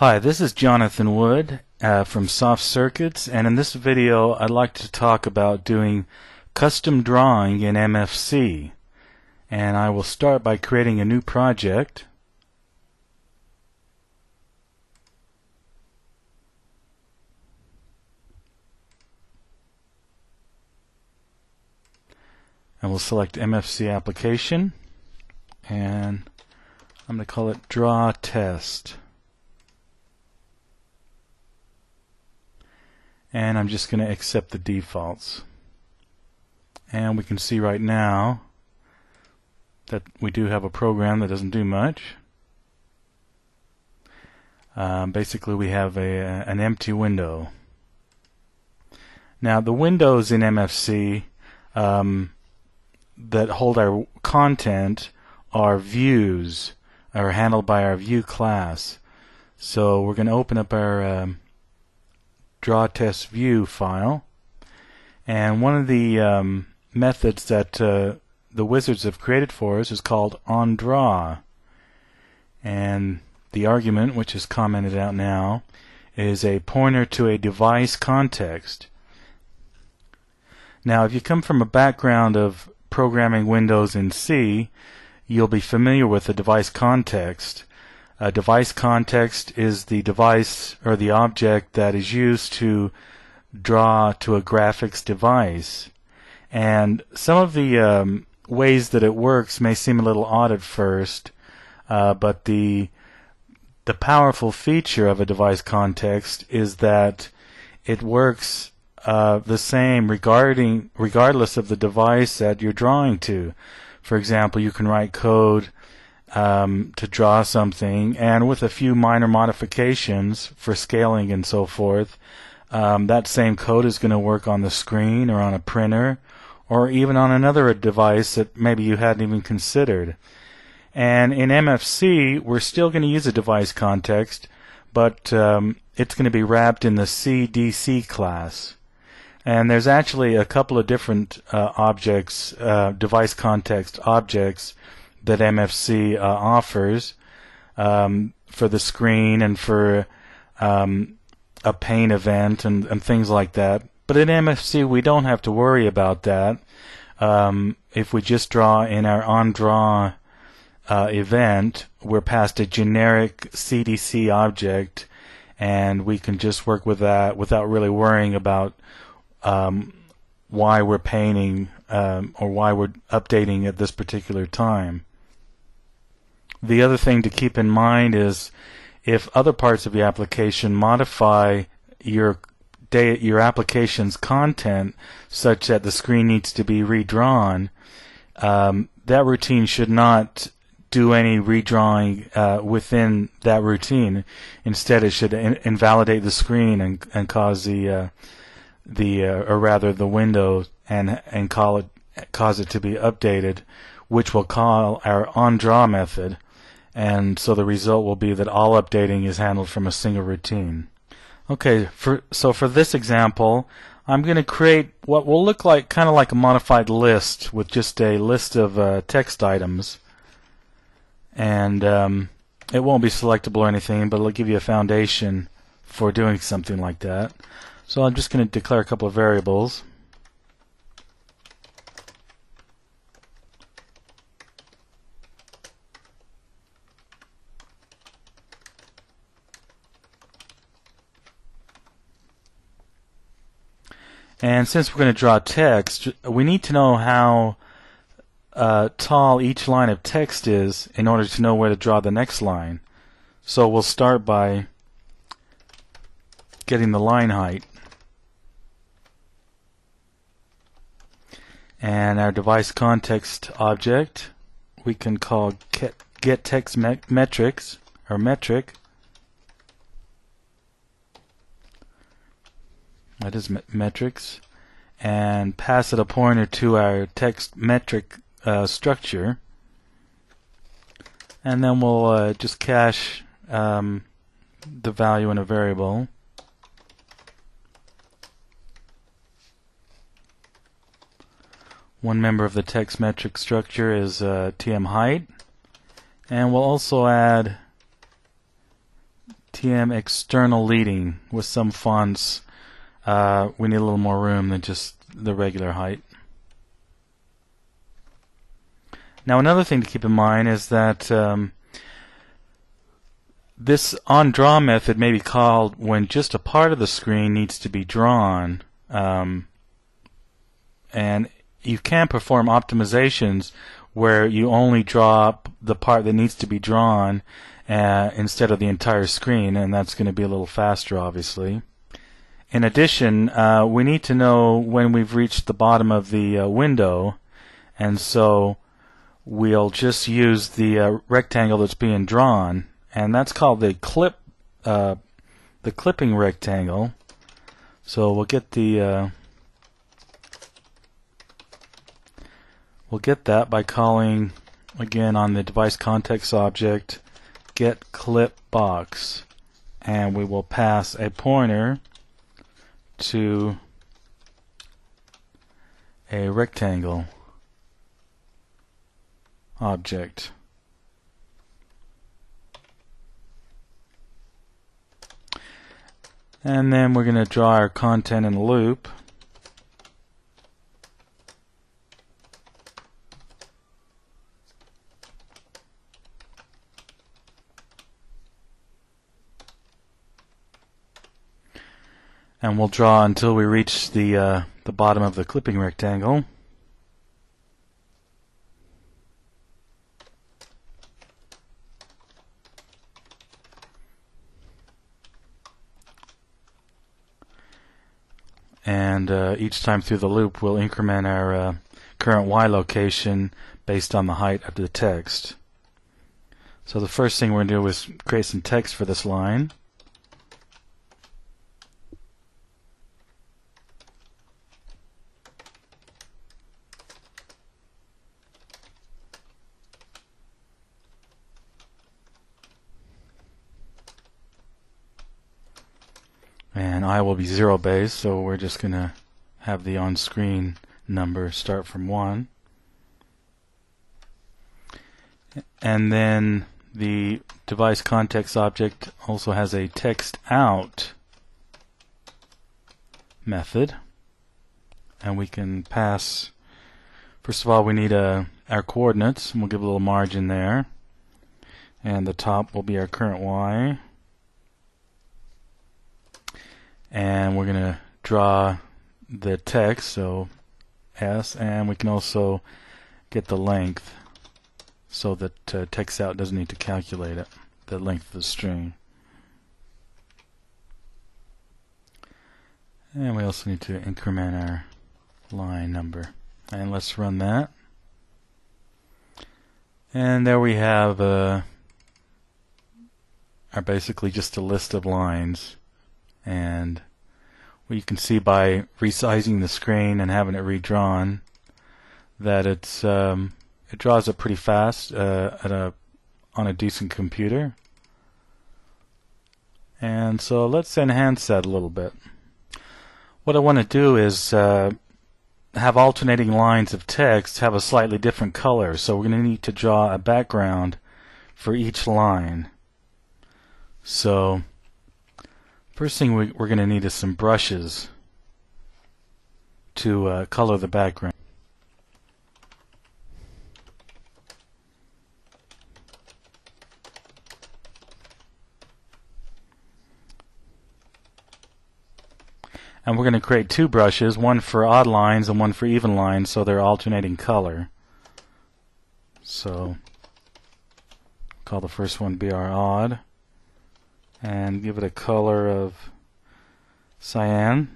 Hi, this is Jonathan Wood from Soft Circuits, and in this video I'd like to talk about doing custom drawing in MFC. And I will start by creating a new project. And we'll select MFC application, and I'm going to call it Draw Test. And I'm just going to accept the defaults. And we can see right now that we do have a program that doesn't do much. Basically we have an empty window. Now the windows in MFC that hold our content are views, are handled by our view class. So we're going to open up our draw test view file, and one of the methods that the wizards have created for us is called onDraw, and the argument, which is commented out now, is a pointer to a device context. Now if you come from a background of programming Windows in C, you'll be familiar with the device context. A device context is the device or the object that is used to draw to a graphics device. And some of the ways that it works may seem a little odd at first, but the powerful feature of a device context is that it works the same regardless of the device that you're drawing to. For example, you can write code to draw something, and with a few minor modifications for scaling and so forth, that same code is going to work on the screen or on a printer or even on another device that maybe you hadn't even considered. And in MFC we're still going to use a device context, but it's going to be wrapped in the CDC class. And there's actually a couple of different objects, device context objects, that MFC offers for the screen and for a paint event and things like that. But in MFC we don't have to worry about that. If we just draw in our onDraw event, we're passed a generic CDC object, and we can just work with that without really worrying about why we're painting or why we're updating at this particular time. The other thing to keep in mind is if other parts of your application modify your application's content such that the screen needs to be redrawn, that routine should not do any redrawing within that routine. Instead, it should invalidate the screen and cause the window and cause it to be updated, which will call our onDraw method. And so the result will be that all updating is handled from a single routine. Okay, so for this example, I'm going to create what will look like kind of like a modified list with just a list of text items. And it won't be selectable or anything, but it'll give you a foundation for doing something like that. So I'm just going to declare a couple of variables. And since we're going to draw text, we need to know how tall each line of text is in order to know where to draw the next line. So we'll start by getting the line height. And our device context object we can call get text metrics or metric. That is metrics, and pass it a pointer to our text metric structure, and then we'll just cache the value in a variable. One member of the text metric structure is tm height, and we'll also add TM external leading with some fonts. We need a little more room than just the regular height. Now another thing to keep in mind is that this onDraw method may be called when just a part of the screen needs to be drawn, and you can perform optimizations where you only draw the part that needs to be drawn instead of the entire screen, and that's going to be a little faster, obviously. In addition, we need to know when we've reached the bottom of the window, and so we'll just use the rectangle that's being drawn, and that's called the clipping rectangle. So we'll get that by calling, again, on the device context object, get clip box, and we will pass a pointer to a rectangle object. And then we're going to draw our content in a loop. And we'll draw until we reach the bottom of the clipping rectangle. And each time through the loop we'll increment our current Y location based on the height of the text. So the first thing we're going to do is create some text for this line. And I will be 0 base, so we're just going to have the on-screen number start from 1. And then the device context object also has a text out method. And we can pass, first of all, we need our coordinates, and we'll give a little margin there. And the top will be our current Y. And we're going to draw the text, so S, and we can also get the length so that text out doesn't need to calculate it, the length of the string. And we also need to increment our line number. And let's run that. And there we have are basically just a list of lines. And what you can see by resizing the screen and having it redrawn that it draws it pretty fast on a decent computer. And so let's enhance that a little bit. What I want to do is have alternating lines of text have a slightly different color, so we're going to need to draw a background for each line. So first thing we're going to need is some brushes to color the background. And we're going to create two brushes, one for odd lines and one for even lines, so they're alternating color. So call the first one BR odd. And give it a color of cyan.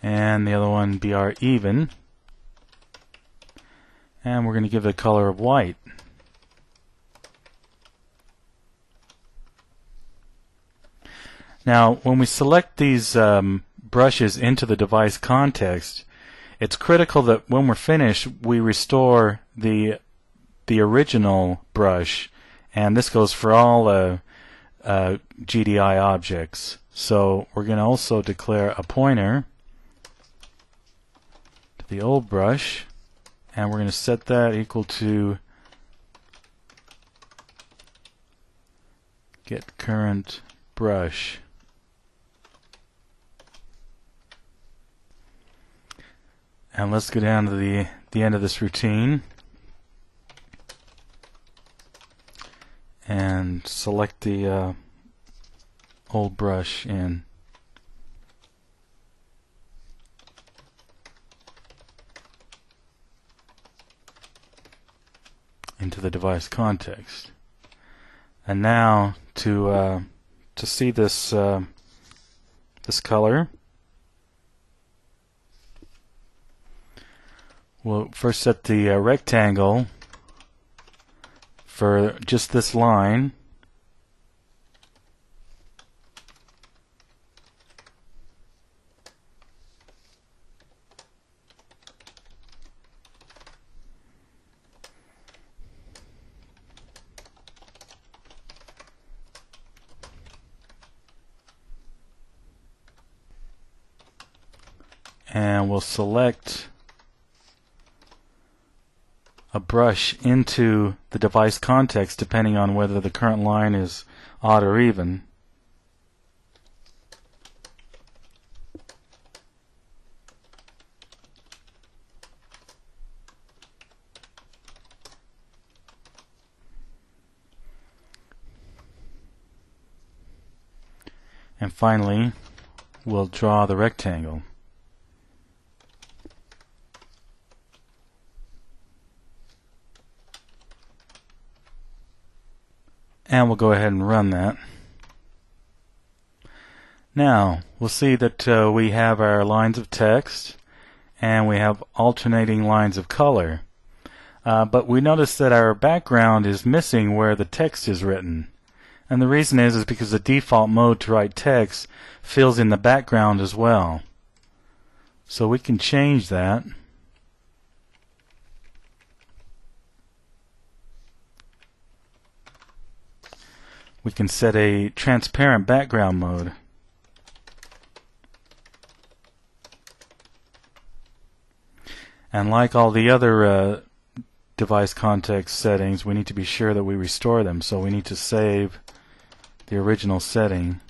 And the other one BR even. And we're going to give it a color of white. Now, when we select these brushes into the device context, it's critical that when we're finished, we restore the original brush, and this goes for all GDI objects. So we're going to also declare a pointer the old brush, and we're going to set that equal to get current brush. And let's go down to the end of this routine and select the old brush into the device context. And now to see this this color, we'll first set the rectangle for just this line. And we'll select a brush into the device context depending on whether the current line is odd or even. And finally, we'll draw the rectangle. And we'll go ahead and run that. Now, we'll see that we have our lines of text and we have alternating lines of color. But we notice that our background is missing where the text is written. And the reason is because the default mode to write text fills in the background as well. So we can change that. We can set a transparent background mode. And like all the other device context settings, we need to be sure that we restore them. So we need to save the original setting.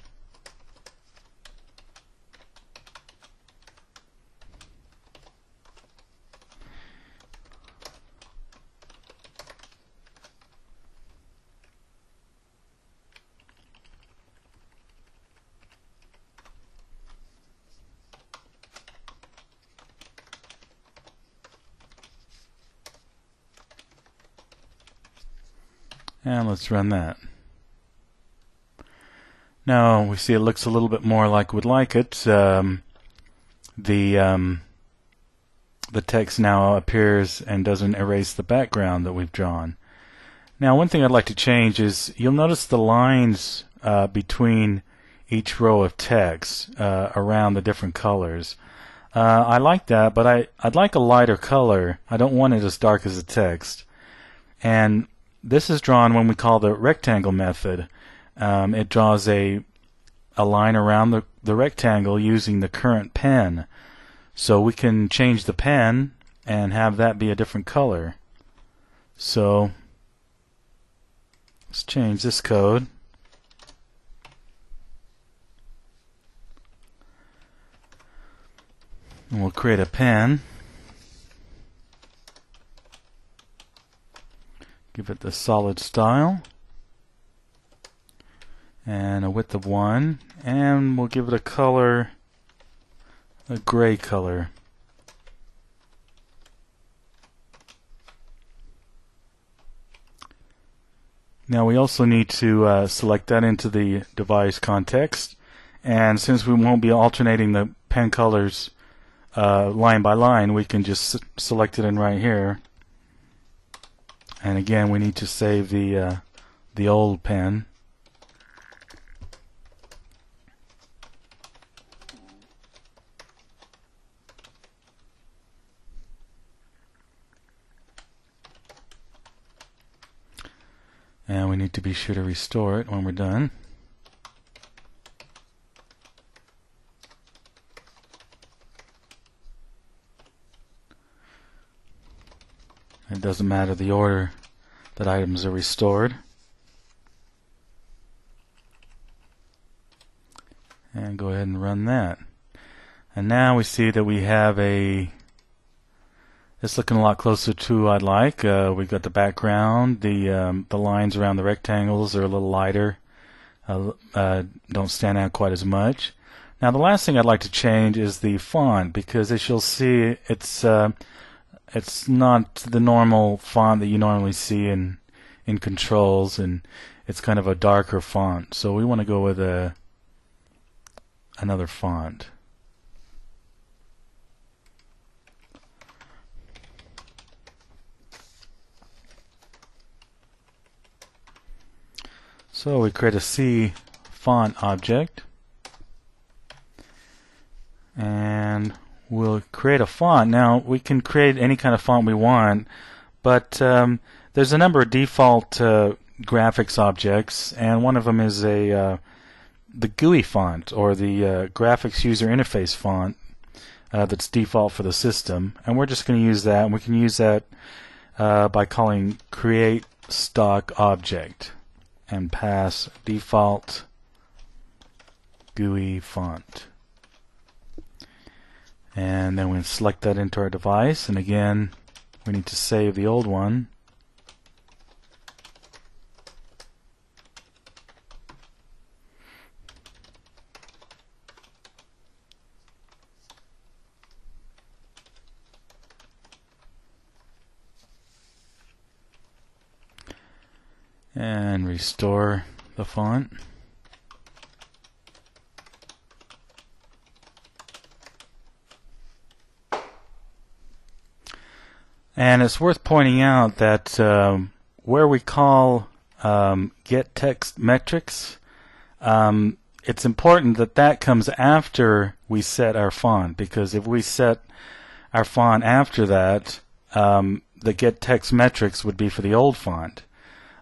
And let's run that. Now we see it looks a little bit more like we'd like it. The text now appears and doesn't erase the background that we've drawn. Now one thing I'd like to change is you'll notice the lines between each row of text around the different colors. I like that, but I'd like a lighter color. I don't want it as dark as the text. And this is drawn when we call the rectangle method. It draws a line around the rectangle using the current pen. So we can change the pen and have that be a different color. So let's change this code. And we'll create a pen. Give it the solid style and a width of 1, and we'll give it a color, a gray color. Now we also need to select that into the device context, and since we won't be alternating the pen colors line by line, we can just select it in right here. And again, we need to save the old pen. And we need to be sure to restore it when we're done. It doesn't matter the order that items are restored. And go ahead and run that. And now we see that we have it's looking a lot closer to I'd like. We've got the background, the lines around the rectangles are a little lighter, don't stand out quite as much. Now the last thing I'd like to change is the font, because as you'll see, it's not the normal font that you normally see in controls, and it's kind of a darker font. So we want to go with another font. So we create a C font object, and we'll create a font. Now we can create any kind of font we want, but there's a number of default graphics objects, and one of them is the GUI font, or the graphics user interface font that's default for the system, and we're just going to use that. And we can use that by calling create stock object and pass default GUI font. And then we select that into our device, and again we need to save the old one. And restore the font. And it's worth pointing out that where we call get text metrics, it's important that that comes after we set our font, because if we set our font after that, the get text metrics would be for the old font.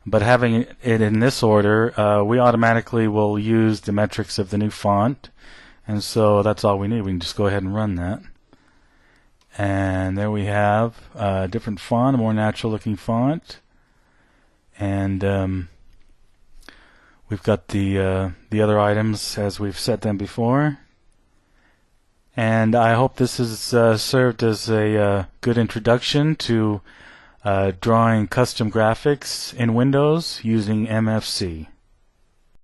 But having it in this order, we automatically will use the metrics of the new font, and so that's all we need. We can just go ahead and run that. And there we have a different font, a more natural looking font, and we've got the other items as we've set them before. And I hope this has served as a good introduction to drawing custom graphics in Windows using MFC.